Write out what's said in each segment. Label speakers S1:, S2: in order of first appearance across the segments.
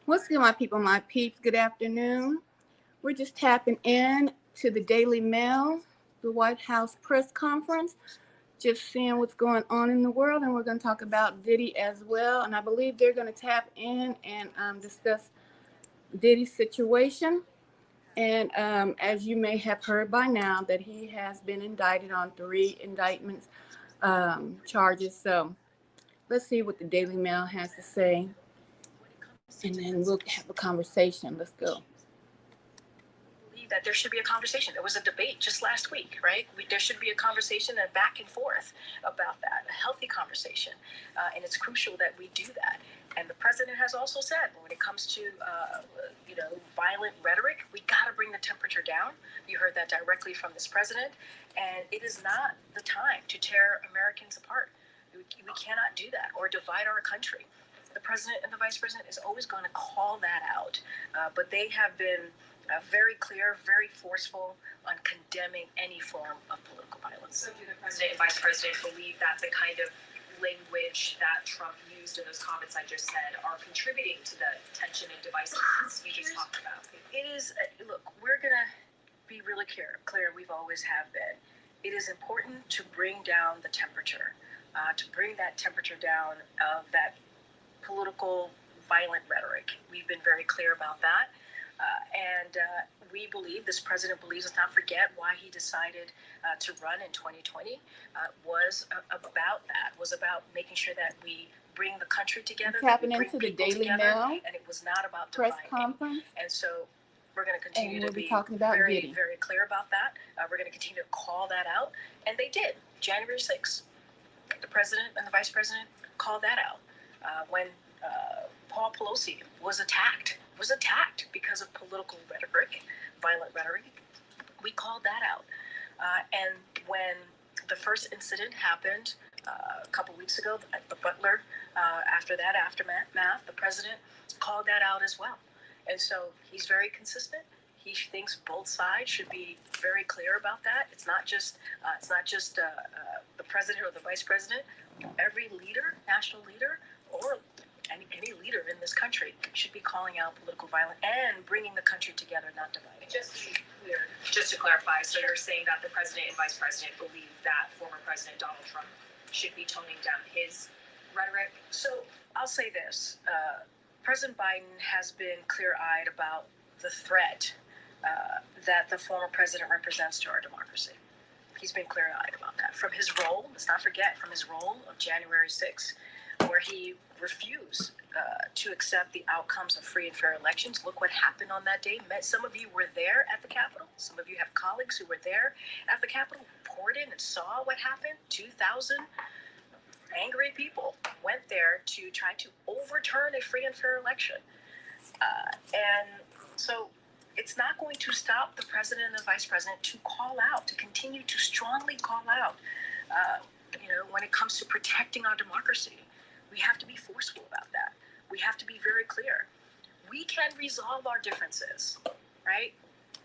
S1: What's good, my people, my peeps? Good afternoon. We're just tapping in to the Daily Mail, the White House press conference, just seeing what's going on in the world, and we're going to talk about Diddy as well. And I believe they're going to tap in and discuss Diddy's situation. And as you may have heard by now, that he has been indicted on 3 indictments charges. So let's see what the Daily Mail has to say, and then we'll have a conversation. Let's go.
S2: That there should be a conversation. There was a debate just last week, right? There should be a conversation and back and forth about that, a healthy conversation. And it's crucial that we do that. And the president has also said, when it comes to, violent rhetoric, we got to bring the temperature down. You heard that directly from this president. And it is not the time to tear Americans apart. We cannot do that or divide our country. The president and the vice president is always going to call that out. But they have been very clear, very forceful on condemning any form of political violence. So do the president and vice president believe that the kind of language that Trump used in those comments I just said are contributing to the tension and divisiveness you just talked about? It is, look, we're going to be really clear, we've always have been. It is important to bring down the temperature, to bring that temperature down of that political violent rhetoric. We've been very clear about that. And we believe, this president believes, let's not forget why he decided to run in 2020, was about that, was about making sure that we bring the country together.
S1: Tapping into the Daily Mail.
S2: And it was not about
S1: press
S2: dividing.
S1: Conference.
S2: And so we're going to continue
S1: to
S2: be
S1: talking about
S2: very,
S1: Diddy.
S2: very clear about that. We're going to continue to call that out. And they did. January 6th, the president and the vice president called that out. When Paul Pelosi was attacked because of political rhetoric, violent rhetoric. We called that out. And when the first incident happened a couple weeks ago at the Butler, after that aftermath, the president called that out as well. And so he's very consistent. He thinks both sides should be very clear about that. It's not just the president or the vice president. Every leader, national leader, or any leader in this country should be calling out political violence and bringing the country together, not dividing. Just to be clear, just to clarify, so you're saying that the president and vice president believe that former President Donald Trump should be toning down his rhetoric? So I'll say this. President Biden has been clear-eyed about the threat that the former president represents to our democracy. He's been clear-eyed about that. From his role, let's not forget, from his role of January 6th, where he refused to accept the outcomes of free and fair elections. Look what happened on that day. Some of you were there at the Capitol. Some of you have colleagues who were there at the Capitol, poured in and saw what happened. 2,000 angry people went there to try to overturn a free and fair election. And so it's not going to stop the president and the vice president to call out, to continue to strongly call out, when it comes to protecting our democracy. We have to be forceful about that. We have to be very clear. We can resolve our differences, right?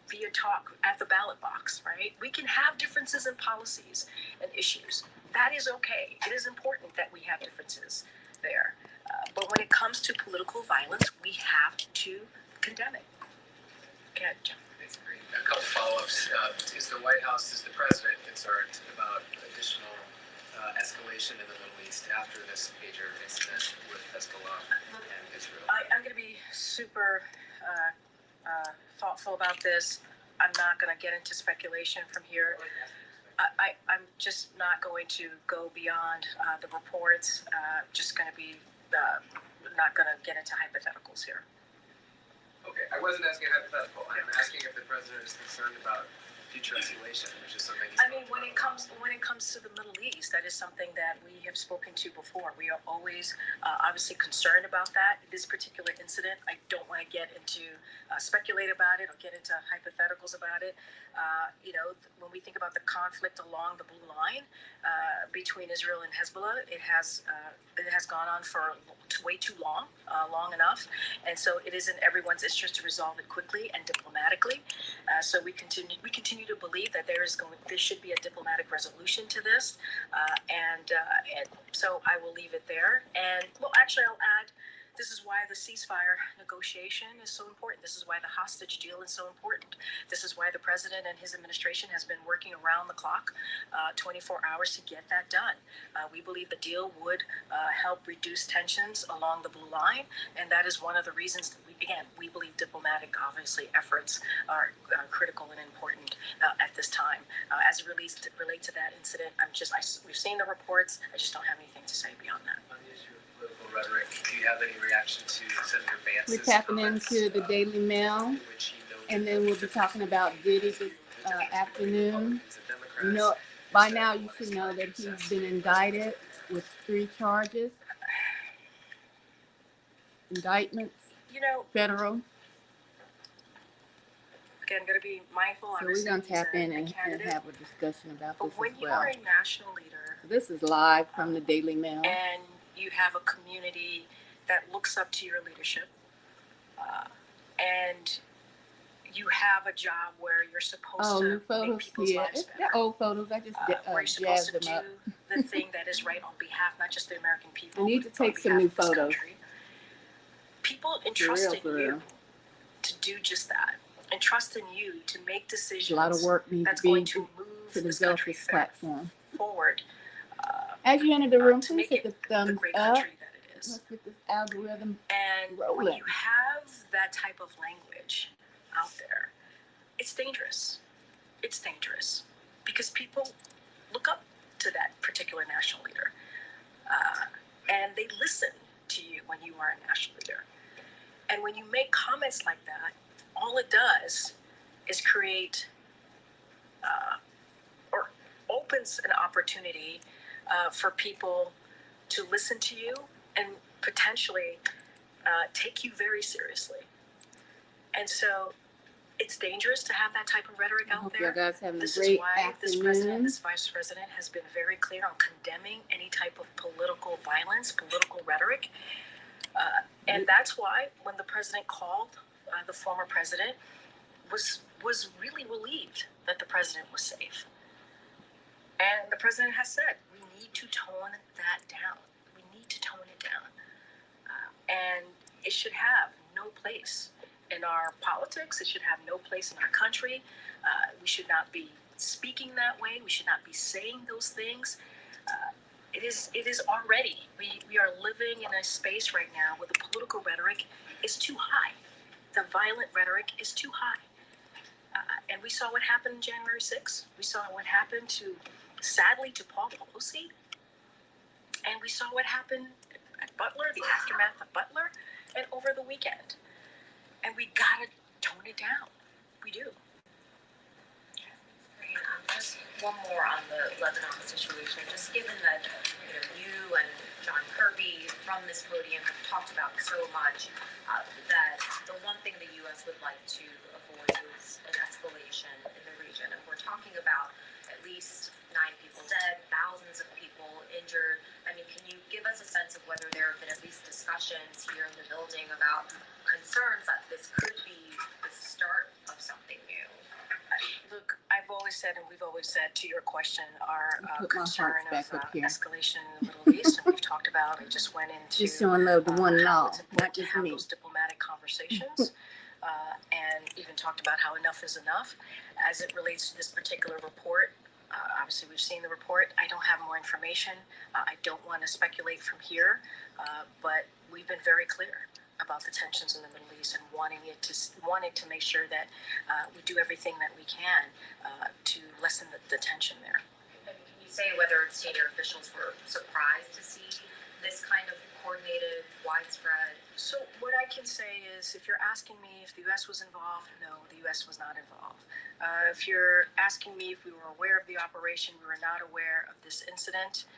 S2: Via talk at the ballot box, right? We can have differences in policies and issues. That is okay. It is important that we have differences there. But when it comes to political violence, we have to condemn it. Okay, John.
S3: A couple follow-ups. Is the White House, is the president concerned about additional escalation in the Middle East after this major incident with Hezbollah and Israel?
S2: I'm going to be super thoughtful about this. I'm not going to get into speculation from here. I'm just not going to go beyond the reports. Just going to be not going to get into hypotheticals here.
S3: Okay, I wasn't asking a hypothetical. I'm asking if the president is concerned about future escalation, which is something.
S2: When it comes to the Middle East, that is something that we have spoken to before. We are always obviously concerned about that. This particular incident, I don't want to get into speculate about it or get into hypotheticals about it. When we think about the conflict along the blue line between Israel and Hezbollah, it has gone on for way too long enough, and so it is in everyone's interest to resolve it quickly and diplomatically. So we continue to believe that there should be a diplomatic resolution to this, and so I will leave it there. And well, actually, I'll add This is why the ceasefire negotiation is so important. This is why the hostage deal is so important. This is why the president and his administration has been working around the clock, 24 hours to get that done. We believe the deal would help reduce tensions along the blue line, and that is one of the reasons that we believe diplomatic, obviously, efforts are critical and important at this time. As it relates to that incident, we've seen the reports. I just don't have anything to say beyond that.
S3: On the issue of political rhetoric, do you have any reaction to Senator Vance's
S1: We're tapping
S3: comments,
S1: into the Daily Mail,
S3: in which he noted
S1: and then we'll be talking about Diddy this afternoon.
S3: Republicans and Democrats
S1: You know, by now you should know that he's been indicted with 3 charges. Indictments,
S2: You know,
S1: federal.
S2: again, going to be mindful.
S1: So we're
S2: Obviously,
S1: going to
S2: he's
S1: tap in
S2: a
S1: and
S2: candidate.
S1: have a discussion about
S2: But
S1: this
S2: when
S1: as
S2: you
S1: well.
S2: are a national leader
S1: This is live from the Daily Mail.
S2: and you have a community that looks up to your leadership, and you have a job where you're supposed to
S1: New
S2: make
S1: photos
S2: people's
S1: here.
S2: lives
S1: They're
S2: better,
S1: old photos. I just
S2: where you're supposed
S1: jazzed
S2: to
S1: them
S2: do
S1: up.
S2: the thing that is right on behalf, not just the American people.
S1: I need to
S2: but on
S1: take some
S2: behalf
S1: new
S2: of this
S1: photos.
S2: country. People entrust in
S1: For real.
S2: you to do just that, and trust in you to make decisions
S1: A lot of work needs
S2: that's
S1: to
S2: going
S1: be
S2: to move
S1: to
S2: this
S1: develop
S2: country
S1: this platform.
S2: forward.
S1: As you enter the room,
S2: To
S1: please
S2: make
S1: hit
S2: it
S1: the
S2: the
S1: thumbs
S2: great
S1: up.
S2: country that it is.
S1: Let's get this algorithm.
S2: And when
S1: rolling.
S2: you have that type of language out there, it's dangerous. It's dangerous because people look up to that particular national leader, and they listen to you when you are a national leader. And when you make comments like that, all it does is create or opens an opportunity for people to listen to you and potentially take you very seriously. And so it's dangerous to have that type of rhetoric
S1: I
S2: out
S1: hope
S2: there.
S1: you guys having
S2: This
S1: a
S2: is
S1: great
S2: why this president,
S1: afternoon.
S2: this vice president has been very clear on condemning any type of political violence, political rhetoric. And that's why when the president called, the former president was really relieved that the president was safe. And the president has said, we need to tone that down. We need to tone it down. And it should have no place in our politics. It should have no place in our country. We should not be speaking that way. We should not be saying those things. It is already. We are living in a space right now where the political rhetoric is too high. The violent rhetoric is too high. And we saw what happened January 6th. We saw what happened sadly to Paul Pelosi. And we saw what happened at Butler, the aftermath of Butler, and over the weekend. And we gotta tone it down. We do.
S4: Just one more on the Lebanon situation. Just given that you and John Kirby from this podium have talked about so much that the one thing the U.S. would like to avoid is an escalation in the region. And we're talking about at least 9 people dead, thousands of people injured. I mean, can you give us a sense of whether there have been at least discussions here in the building about concerns that this could be the start of something new?
S2: Look, I've always said, and we've always said to your question, our
S1: Put my
S2: concern
S1: hearts
S2: of
S1: back up here.
S2: escalation in the Middle East, and we've talked about, I just went into
S1: Just showing love to one and
S2: how
S1: all,
S2: it's important
S1: not
S2: to
S1: just
S2: have
S1: me.
S2: those diplomatic conversations, and even talked about how enough is enough. As it relates to this particular report, obviously we've seen the report. I don't have more information. I don't want to speculate from here, but we've been very clear about the tensions in the Middle East and wanting to make sure that we do everything that we can to lessen the tension there.
S4: And can you say whether senior officials were surprised to see this kind of coordinated, widespread?
S2: So what I can say is, if you're asking me if the U.S. was involved, no, the U.S. was not involved. If you're asking me if we were aware of the operation, we were not aware of this incident.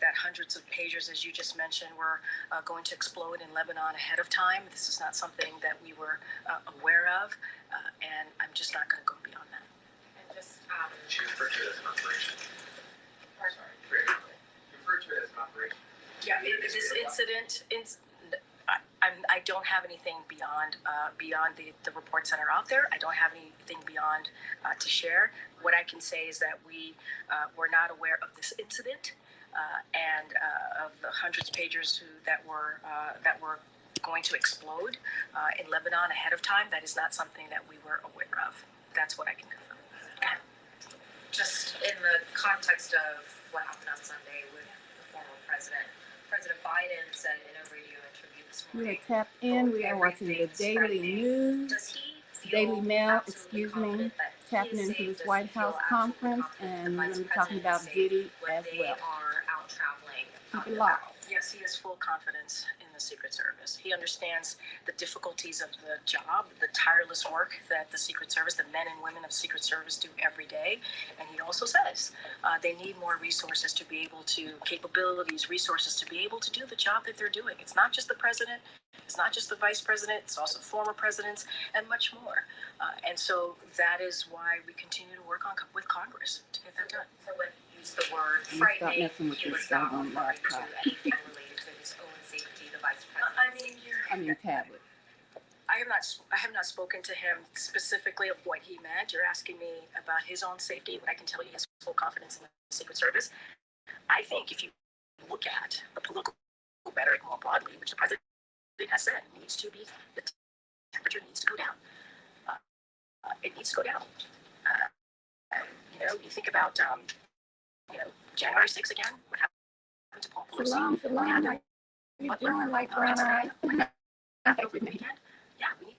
S2: That hundreds of pagers, as you just mentioned, were going to explode in Lebanon ahead of time. This is not something that we were aware of, and I'm just not going to go beyond that.
S4: And just
S3: She referred to it as an operation. Sorry, very quickly. You referred to it as an operation.
S2: Yeah, this incident. I don't have anything beyond the reports that are out there. I don't have anything beyond to share. What I can say is that we were not aware of this incident and of the hundreds of pagers that were going to explode in Lebanon ahead of time. That is not something that we were aware of. That's what I can confirm.
S4: Just in the context of what happened on Sunday with the former president, President Biden said in a radio interview this
S1: We
S4: morning,
S1: are tapped in. We are watching the
S4: everything's
S1: Daily
S4: threatening.
S1: News,
S4: Does he feel
S1: Daily Mail,
S4: absolutely
S1: excuse me,
S4: confident that he
S1: tapping
S4: is
S1: into
S4: safe?
S1: this
S4: Does
S1: White
S4: he feel
S1: House
S4: absolutely
S1: conference,
S4: confident
S1: and
S4: the
S1: we're
S4: vice
S1: going to be talking
S4: president
S1: about
S4: is safe
S1: Diddy
S4: when
S1: as
S4: they
S1: well.
S4: are out traveling?
S1: Keep it locked.
S2: Yes, he has full confidence in the Secret Service. He understands the difficulties of the job, the tireless work that the Secret Service, the men and women of Secret Service do every day. And he also says they need more resources to be able to, capabilities, resources to be able to do the job that they're doing. It's not just the president, it's not just the vice president, it's also former presidents and much more. And so that is why we continue to work on with Congress to get that done.
S4: So when he used the word
S1: Stop
S4: frightening,
S1: messing with
S4: he
S1: this
S4: was not
S1: doggone
S4: referring to
S1: laptop.
S4: anything related to his own safety, the vice president.
S1: I mean, tablet.
S2: I have not spoken to him specifically of what he meant. You're asking me about his own safety. What I can tell you is full confidence in the Secret Service. I think if you look at the political rhetoric more broadly, which the president has said needs to be, the temperature needs to go down. It needs to go down. You think about, January 6th again. What happened to Paul Pelosi?
S1: Salam, how you doing, like brown eyes?
S2: Over the weekend. Yeah, we need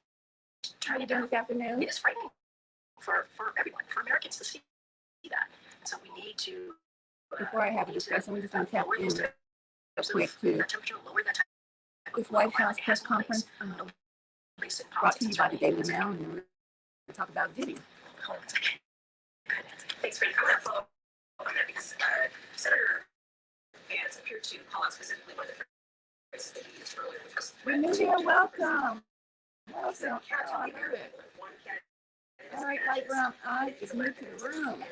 S2: to
S1: How
S2: turn
S1: you
S2: it
S1: doing
S2: down.
S1: this afternoon?
S2: It is frightening for everyone, for Americans to see that. And so we need to.
S1: Before I have a discussion, we're just going to tap
S2: lower
S1: in
S2: those
S1: real
S2: types
S1: quick
S2: of-
S1: to
S2: that temperature, lower that
S1: this White House press conference
S2: place in
S1: brought to you
S2: politics.
S1: by the Daily Mail. And we're going to talk about Diddy.
S2: Hold on a second. Go ahead, Nancy.
S5: Thanks for your comment. Follow up on that because Senator Vance appeared to call out specifically one of the phrases that he used earlier, which was
S1: Renewal, welcome. Welcome. Oh, good.
S5: one candidate.
S1: All right, light brown eyes is new to the room.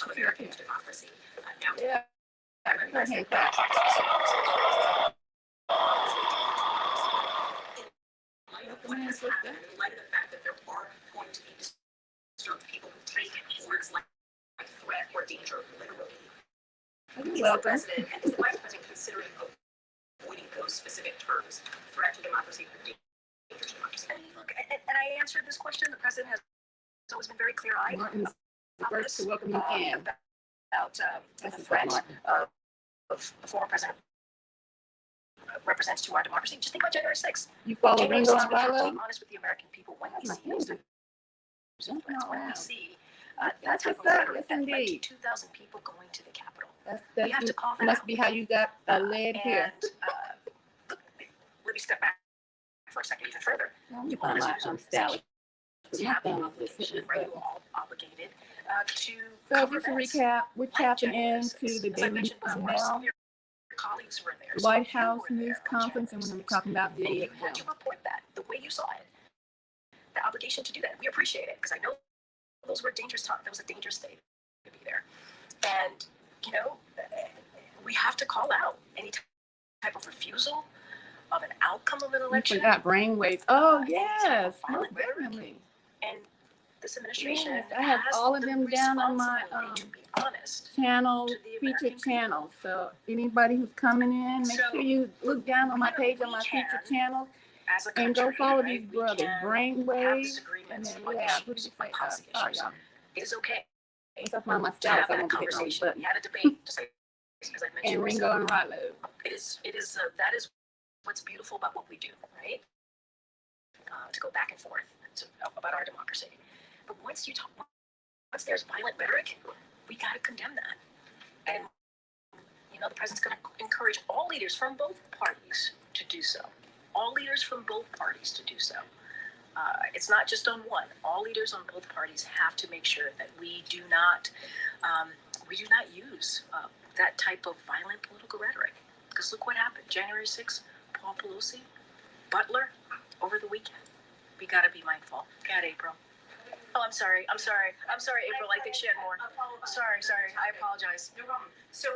S5: Of American democracy. Now,
S1: Yeah. Go ahead, clap.
S5: what has happened, in light of the fact that there are going to be disturbed people who take words like threat or danger literally. Is the
S1: Welcome.
S5: president and is the vice president considering avoiding those specific terms, threat to democracy or danger to democracy?
S2: And look, and I answered this question. The president has always been very clear-eyed
S1: Martin's the first to welcome you in.
S2: about the threat of the former president represents to our democracy. Just think about January 6th.
S1: You follow
S2: January
S1: Ringo
S2: 6th,
S1: and
S2: we have to
S1: Rilo?
S2: be honest with the American people when we
S1: My
S2: see these
S1: hands are
S2: threats, when we
S1: around.
S2: see
S1: That's
S2: that type of
S1: what's up.
S2: rhetoric
S1: Yes,
S2: that led to
S1: indeed.
S2: 2,000 people going to the Capitol.
S1: That's
S2: We have to call that
S1: must
S2: out.
S1: be how you got led here.
S2: And look, let me step back for a second even further.
S1: You find like I'm stylish.
S2: Tapping obligation, right? You're all obligated to
S1: So
S2: cover
S1: just to
S2: events
S1: recap, we're
S2: like
S1: tapping
S2: January
S1: into
S2: 6th.
S1: the
S2: As I
S1: Daily
S2: mentioned before, some
S1: Mail,
S2: of your colleagues were there.
S1: the
S2: some
S1: White
S2: of you
S1: House
S2: were
S1: News
S2: there on
S1: Conference, and we're going to be
S2: 6th.
S1: talking about
S2: And
S1: Diddy
S2: you
S1: as well.
S2: had to report that the way you saw it. The obligation to do that. We appreciate it because I know those were dangerous times. That was a dangerous day to be there. And, we have to call out any type of refusal of an outcome of an
S1: You
S2: election.
S1: forgot brainwaves. Oh,
S2: Any type
S1: yes.
S2: of violent
S1: Most
S2: rhetoric.
S1: definitely.
S2: And this administration
S1: Yes, I have
S2: has
S1: all of
S2: the
S1: them down on my
S2: responsibility to be honest.
S1: channel,
S2: To the
S1: featured
S2: American people.
S1: channels. So anybody who's coming in, make
S2: So,
S1: sure you look down on my page on
S2: we
S1: my
S2: can,
S1: featured channels
S2: As a
S1: and
S2: country,
S1: go follow
S2: right,
S1: these
S2: we
S1: brothers.
S2: can have
S1: Brainwaves. And
S2: disagreements
S1: then
S2: on
S1: we have, who did
S2: issues,
S1: you
S2: on
S1: say?
S2: policy
S1: Sorry,
S2: issues.
S1: y'all.
S2: It is okay
S1: It's up on my
S2: to
S1: style,
S2: have
S1: so I
S2: that
S1: won't hit no
S2: conversation. We
S1: button.
S2: had a debate, just like as I
S1: And
S2: mentioned.
S1: Ringo and Rilo.
S2: It is that is what's beautiful about what we do, right? To go back and forth about our democracy. But once there's violent rhetoric, we got to condemn that. And the president's going to encourage all leaders from both parties to do so. All leaders from both parties to do so. It's not just on one. All leaders on both parties have to make sure that we do not use that type of violent political rhetoric. Because look what happened. January 6th, Paul Pelosi, Butler, over the weekend. We got to be mindful. Go ahead, April. Oh, I'm sorry, April. I think she had more. Sorry. I apologize.
S5: No problem. So,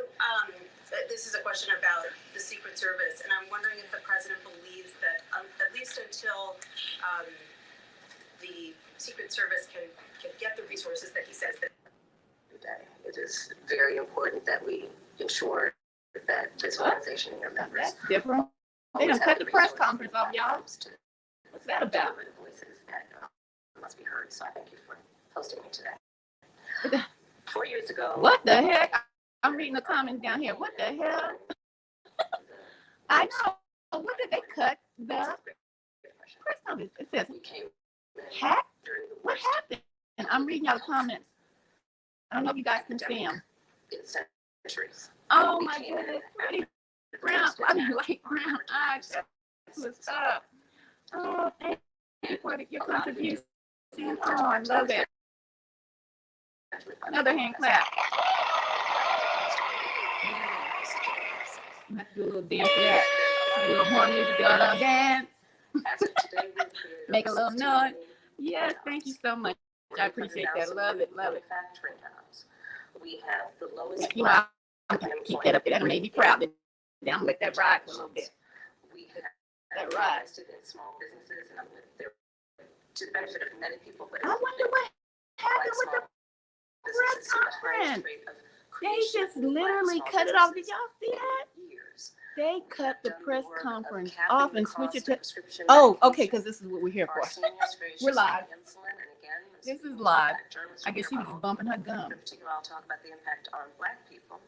S5: this is a question about the Secret Service, and I'm wondering if the president believes that, at least until the Secret Service can get the resources that he says that.
S6: It is very important that we ensure that this organization and your members
S1: That's different. They done
S6: always
S1: cut
S6: have
S1: the
S6: the
S1: press
S6: resources
S1: conference off, y'all.
S6: to
S1: What's that about?
S6: deliver the voices that must be heard. So I thank you for hosting me today. 4 years ago.
S1: What the heck? I'm reading the comments down here. What the hell? I know. What did they cut the press conference? It says hacked. What happened? And I'm reading y'all the comments. I don't know if you guys can see them. Oh my goodness, pretty brown. I mean, like brown eyes. That's what's up. Oh, thank you for your contribution. Oh, I love it. Another hand clap. Let's do a little dance for that. A little more music, a little dance. Make a little noise. Yes, thank you so much. I appreciate that. Love it, love it.
S6: We have the lowest.
S1: You know, I'm gonna keep that up there. That'll make me proud. Then I'm let that ride for a little bit.
S6: We have
S1: That ride.
S6: invested in small businesses, and to the benefit of many people. But
S1: I wonder what happened with the press conference. They just literally cut it off. Did y'all see that? They cut the press conference off and switched it to. Oh, okay, because this is what we're here for. We're live. This is live. I guess she was bumping her gum.
S6: In particular, I'll talk about the impact on Black people,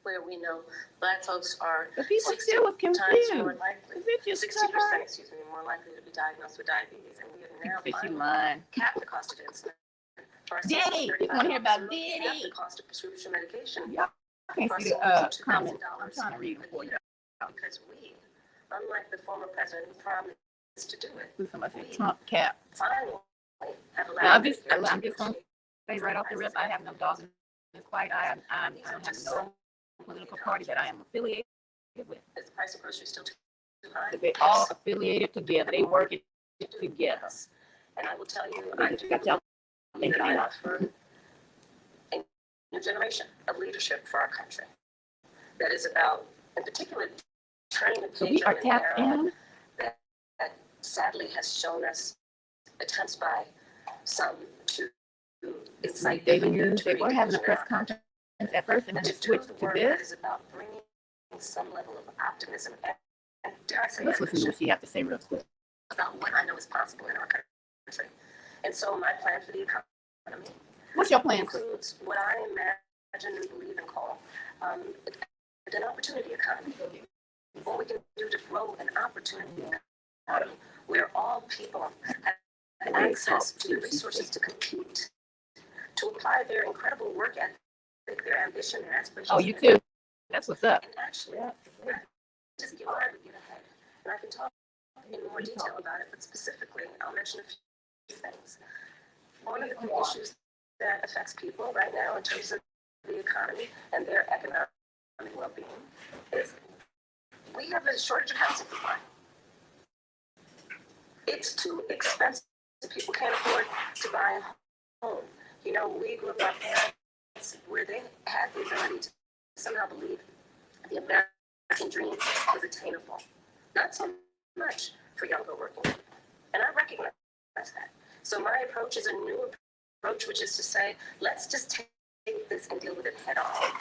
S6: where we know Black folks are
S1: The people
S6: 60
S1: still was
S6: times
S1: confused.
S6: more likely, 60%, excuse me, more likely to be diagnosed with diabetes, and we have now
S1: She
S6: finally
S1: lying.
S6: capped the cost of insulin. For our
S1: Diddy, you want to hear about Diddy?
S6: Capped the cost of prescription medication.
S1: Y'all can't see the comments. I'm trying to read them for you.
S6: Because we, unlike the former president who promised to do it,
S1: Somebody said Trump cap.
S6: finally have allowed.
S1: Now, I'm just going to say right off the rip, I have no dog in this fight. I don't have no political party that I am affiliated with.
S6: Is the price of groceries still too high?
S1: They're all affiliated together. They work it together.
S6: And I will tell you,
S1: I
S6: I
S1: just
S6: do
S1: got y'all
S6: that
S1: thinking
S6: I
S1: about
S6: offer a new generation of leadership for our country that is about, in particular, turning the
S1: So
S6: page
S1: we are
S6: on an
S1: tapped
S6: era
S1: in.
S6: that sadly has shown us attempts by some to.
S1: It's like Daily News. They were having a press conference at first and then it switched to
S6: That
S1: this.
S6: is about bringing some level of optimism and dare I say,
S1: Let's listen to what she has to say real quick.
S6: about what I know is possible in our country. And so my plan for the economy
S1: What's your plan?
S6: includes what I imagine and believe and call an opportunity economy. What we can do to grow an opportunity economy where all people have access to the resources to compete, to apply their incredible work ethic, their ambition, their aspirations.
S1: Oh, you too. That's what's up.
S6: And actually, just give I would get ahead. And I can talk in more detail about it, but specifically, I'll mention a few things. One of the issues that affects people right now in terms of the economy and their economic well-being is we have a shortage of housing supply. It's too expensive. People can't afford to buy a home. You know, we grew up in parents where they had the ability to somehow believe the American dream was attainable. Not so much for younger working people. And I recognize that. So my approach is a new approach, which is to say, let's just take this and deal with it head on.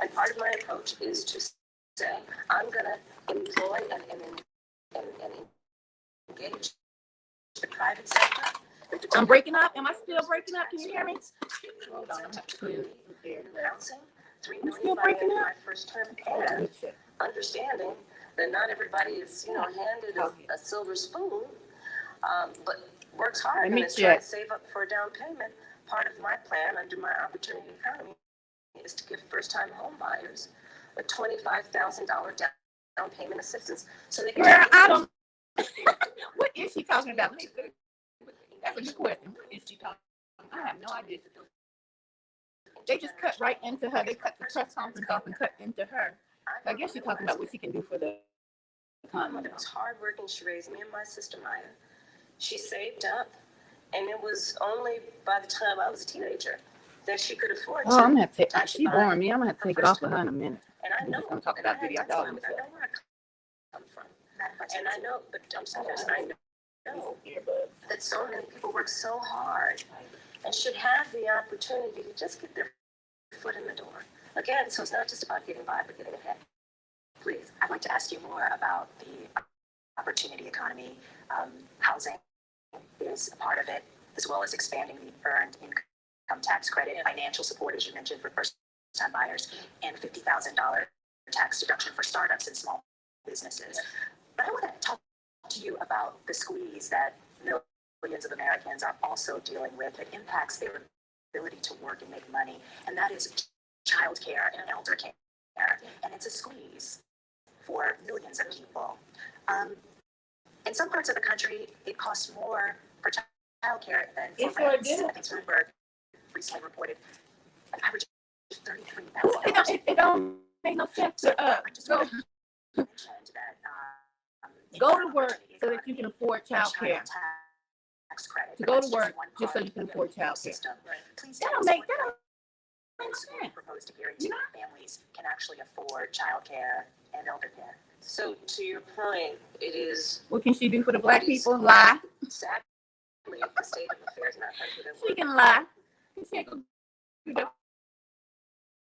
S6: And part of my approach is to say, I'm going to employ and engage the private sector.
S1: I'm breaking up. Am I still breaking up? Can you hear me?
S6: Hold on, I'm housing, $3
S1: I'm still
S6: million
S1: breaking
S6: in
S1: up.
S6: my first term, and understanding that not everybody is, handed a silver spoon, but works hard and is trying to save up for a down payment. Part of my plan under my opportunity economy is to give first-time home buyers a $25,000 down payment assistance, so they can.
S1: Girl, I don't. What is she talking about? That's a good question. What is she talking about? I have no idea. They just cut right into her. They cut the press conference off and cut into her. So I guess she's talking about what she can do for the
S6: My mother was hardworking. She raised me and my sister Maya. She saved up, and it was only by the time I was a teenager that she could afford to.
S1: Oh, I'm gonna have to take. She's boring me. I'm gonna have to take it off with her in a minute.
S6: And I know.
S1: I'm gonna talk about Diddy. I know
S6: where I come from. And I know, but I'm serious. I know that so many people work so hard and should have the opportunity to just get their foot in the door. Again, so it's not just about getting by, but getting ahead. Please. I'd like to ask you more about the opportunity economy. Housing is a part of it, as well as expanding the earned income tax credit, financial support, as you mentioned, for first-time buyers, and $50,000 tax deduction for startups and small businesses. But I want to talk to you about the squeeze that millions of Americans are also dealing with that impacts their ability to work and make money, and that is childcare and elder care. And it's a squeeze for millions of people. In some parts of the country, it costs more for childcare than for rents. I think Bloomberg recently reported an average of $33,000.
S1: It don't make no sense to go to work so that you can afford childcare. To go to work just so you can afford childcare. That don't make sense.
S6: Proposed to guarantee families can actually afford childcare and elder care.
S5: So to your point, it is.
S1: What can she do for the black people? Lie.
S6: Sadly, the state of affairs in our country that
S1: She can lie. She ain't gonna do that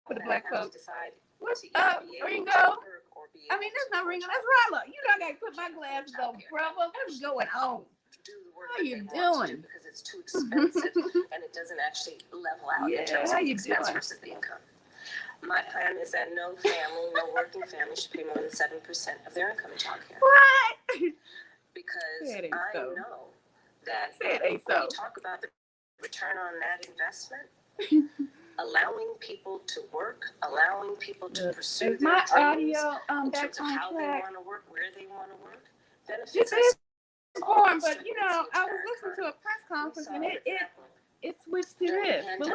S1: for the black folks. What's up, Ringo? I mean, that's not Ringo. That's Rolla. You know I gotta put my glasses on, brother. What's going on? How you doing?
S6: Because it's too expensive and it doesn't actually level out in terms of the expense versus the income. My plan is that no family, no working family should pay more than 7% of their income in child care.
S1: What?
S6: Because I know that when you talk about the return on that investment, allowing people to work, allowing people to pursue their dreams in terms of how they want to work, where they want to work, benefits us.
S1: But you know, I was listening to a press conference and it switched to this. But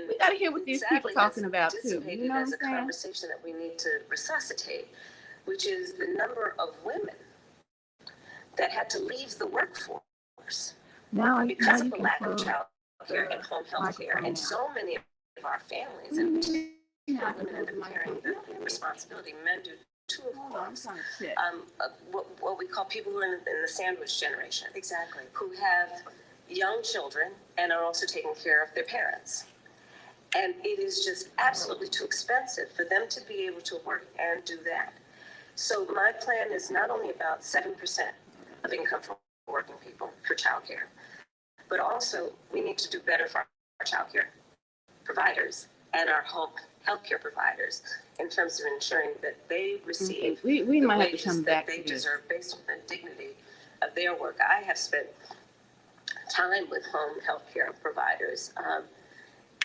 S1: we got to hear what these people talking about too. You know what I'm saying?
S6: A conversation that we need to resuscitate, which is the number of women that had to leave the workforce because of the lack of child care and home health care. And so many of our families, and women end up carrying the responsibility. Men do too, of course. What we call people who are in the sandwich generation. Exactly. Who have young children and are also taking care of their parents. And it is just absolutely too expensive for them to be able to work and do that. So my plan is not only about 7% of income for working people for childcare, but also we need to do better for our childcare providers and our home healthcare providers in terms of ensuring that they receive
S1: we
S6: the
S1: might
S6: wages
S1: have to come
S6: that
S1: back
S6: they
S1: to this.
S6: deserve based on the dignity of their work. I have spent time with home healthcare providers,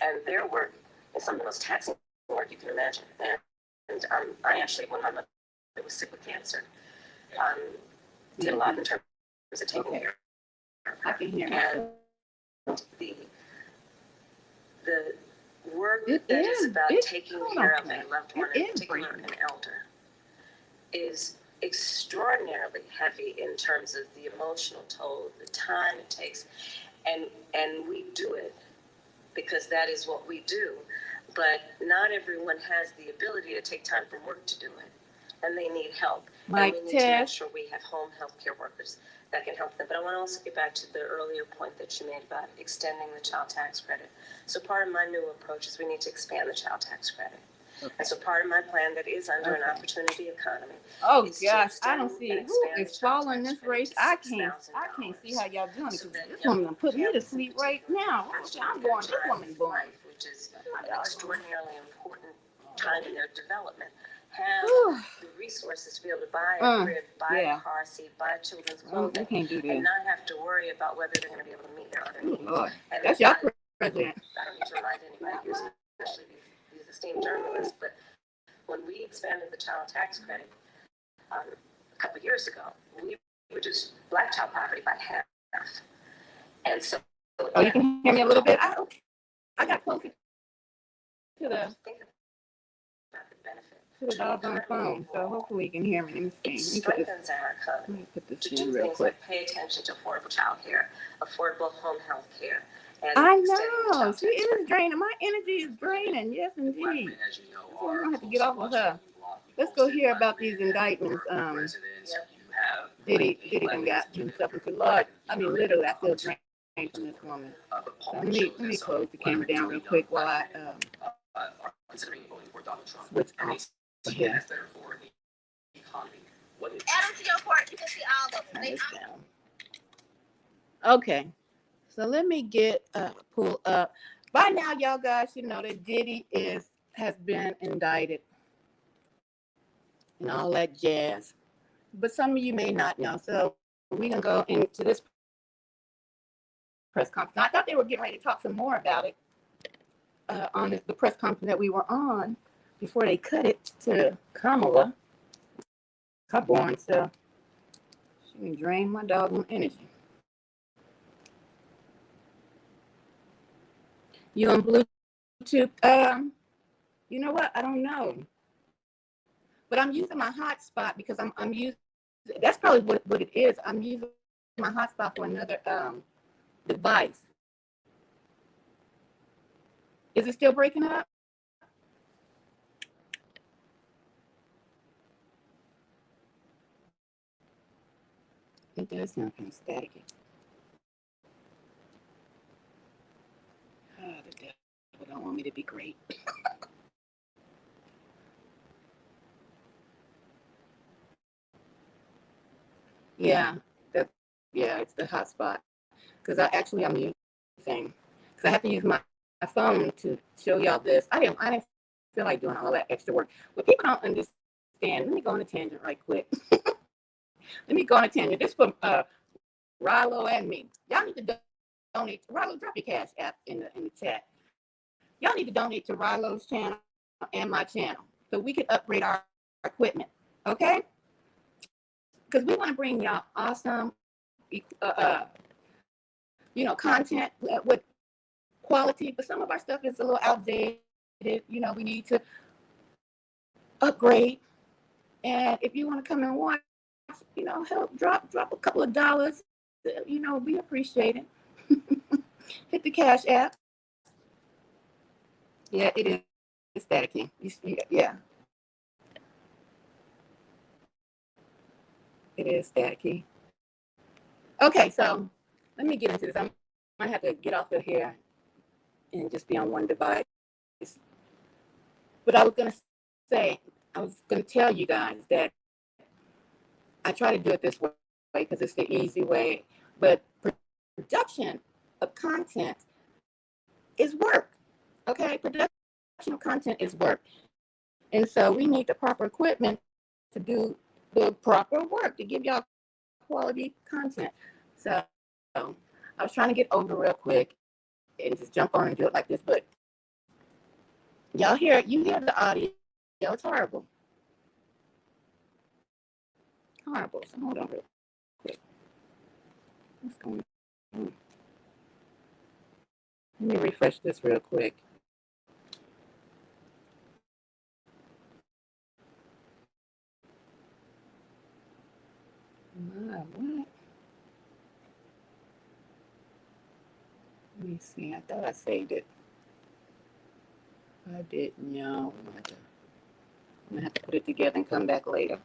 S6: and their work is some of the most taxing work you can imagine. And I actually, when my mother was sick with cancer, did a lot in terms of taking care of her.
S1: I can hear
S6: And the work that is about taking care of a loved one, in particular an elder, is extraordinarily heavy in terms of the emotional toll, the time it takes, and we do it because that is what we do. But not everyone has the ability to take time from work to do it, and they need help. And we need to make sure we have home health care workers that can help them. But I want to also get back to the earlier point that you made about extending the child tax credit. So part of my new approach is we need to expand the child tax credit. Okay. And so part of my plan that is under an opportunity economy.
S1: Oh gosh, I don't see who is following this race. I can't see how y'all doing it. So this woman put me to sleep right now. I'm going. This woman's going.
S6: Which is an extraordinarily important time in their development. Have the resources to be able to buy a crib, buy a car seat, buy children's clothing, and not have to worry about whether they're going to be able to meet their other needs. And
S1: that's your president.
S6: I don't need to remind anybody, especially these esteemed journalists, but when we expanded the child tax credit a couple of years ago, we reduced black child poverty by half. And so,
S1: you can hear me a little bit. I got closer to the dog on the phone, so hopefully you can hear me. Let me see.
S6: It strengthens our economy to do things like pay attention to affordable child care, affordable home health care.
S1: I know. She is draining. My energy is draining. Yes, indeed. I'm going to have to get off of her. Let's go hear about these indictments. Diddy done got himself into Lord. I mean, literally, I feel drained from this woman. So let me close the camera down real quick while I switch off. Yeah.
S5: Therefore, the economy. What is
S6: Add them to your part. You can see all of them.
S1: Turn
S6: They
S1: this down. Okay, so let me get pull up. By now, y'all guys should know that Diddy has been indicted and all that jazz. But some of you may not know. So we're gonna go into this press conference. Now, I thought they were getting ready to talk some more about it on the press conference that we were on before they cut it to Kamala. Her born stuff. She can drain my doggone energy. You on Bluetooth? You know what? I don't know. But I'm using my hotspot because I'm using. That's probably what it is. I'm using my hotspot for another device. Is it still breaking up? It does sound kind of staticky. Oh, the devil don't want me to be great. Yeah, that yeah, it's the hotspot because I'm using because I have to use my phone to show y'all this. I didn't feel like doing all that extra work. But people don't understand. Let me go on a tangent right quick. Let me go on a tangent. This from Rilo and me. Y'all need to donate. Rilo, drop your cash app in the chat. Y'all need to donate to Rilo's channel and my channel so we can upgrade our equipment. Okay? Because we want to bring y'all awesome, content with quality. But some of our stuff is a little outdated. We need to upgrade. And if you want to come and watch, help drop a couple of dollars. We appreciate it. Hit the Cash App. Yeah, it is staticky. Yeah, it is staticky. Okay, so let me get into this. I might have to get off of here and just be on one device. But I was gonna tell you guys that I try to do it this way because it's the easy way. But production of content is work. Okay, production of content is work, and so we need the proper equipment to do the proper work to give y'all quality content. So I was trying to get over real quick and just jump on and do it like this, but you hear the audio. It's horrible. Horrible. So hold on real quick. What's going on? Let me refresh this real quick. What? Let me see. I thought I saved it. I didn't, y'all. I'm gonna have to put it together and come back later.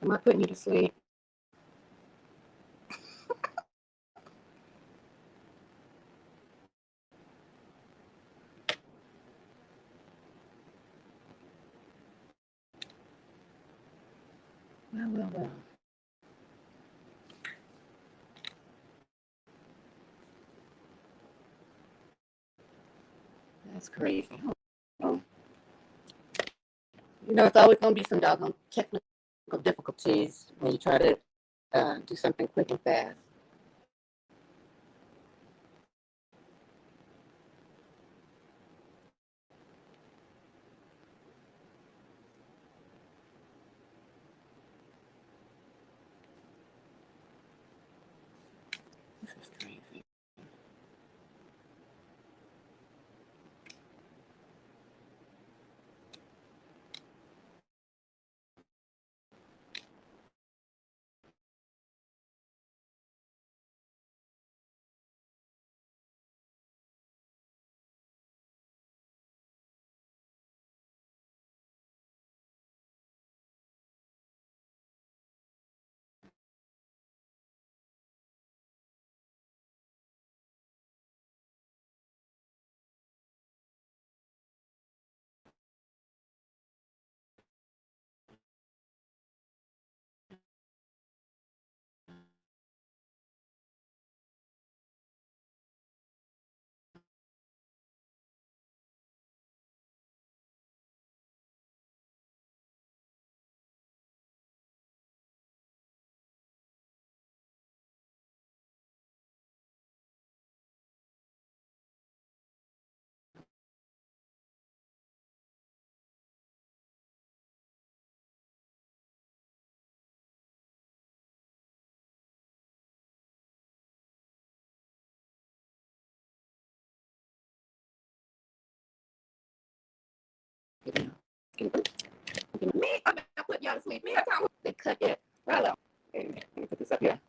S1: Am I putting you to sleep? Well. That's crazy. Oh, it's always gonna be some doggone technical difficulties when you try to do something quick and fast. This is crazy.
S6: Me, I'm gonna put y'all to sleep. Me, I can't. They cut it. Right up. Hey, let me put this up here.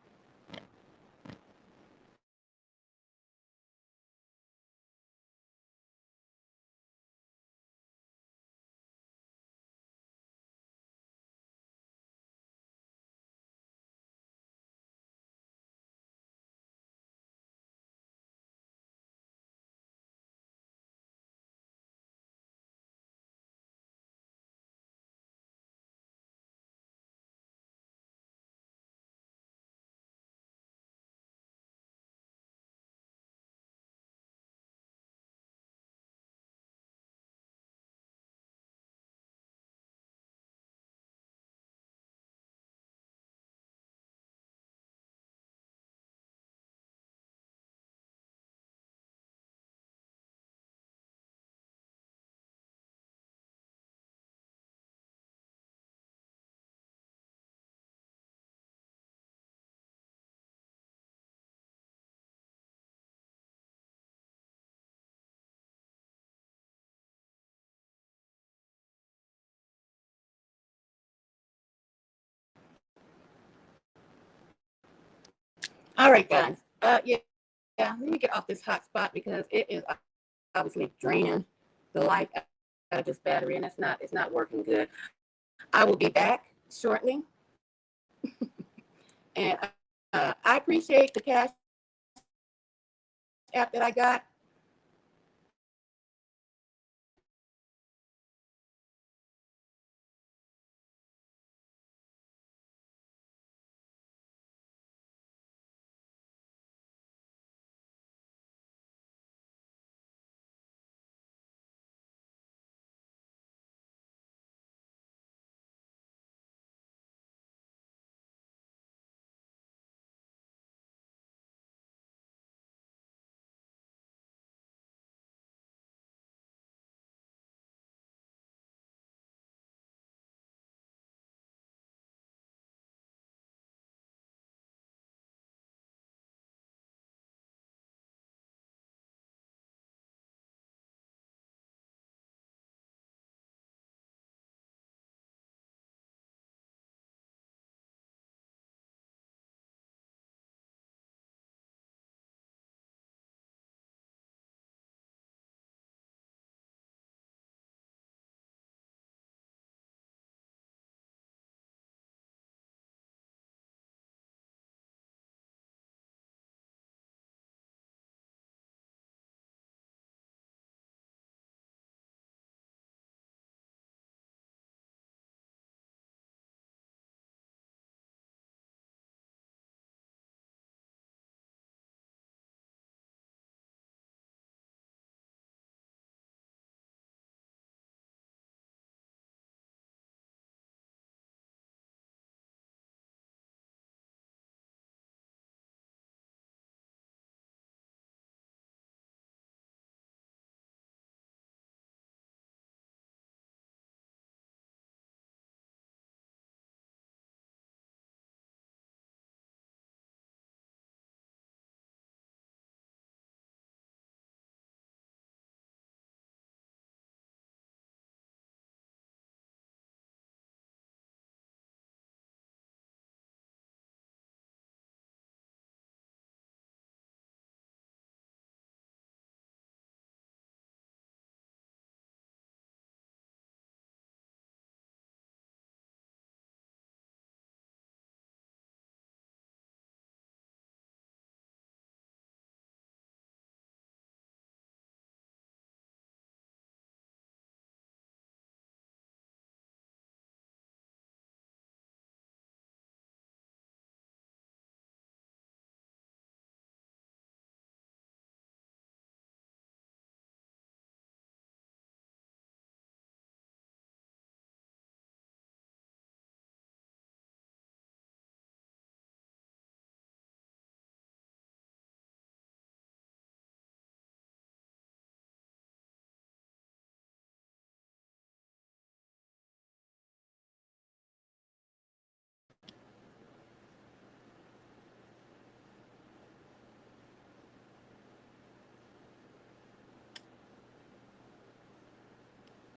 S6: All right, guys. Yeah. Let me get off this hot spot because it is obviously draining the life out of this battery, and it's not working good. I will be back shortly, and I appreciate the cash app that I got.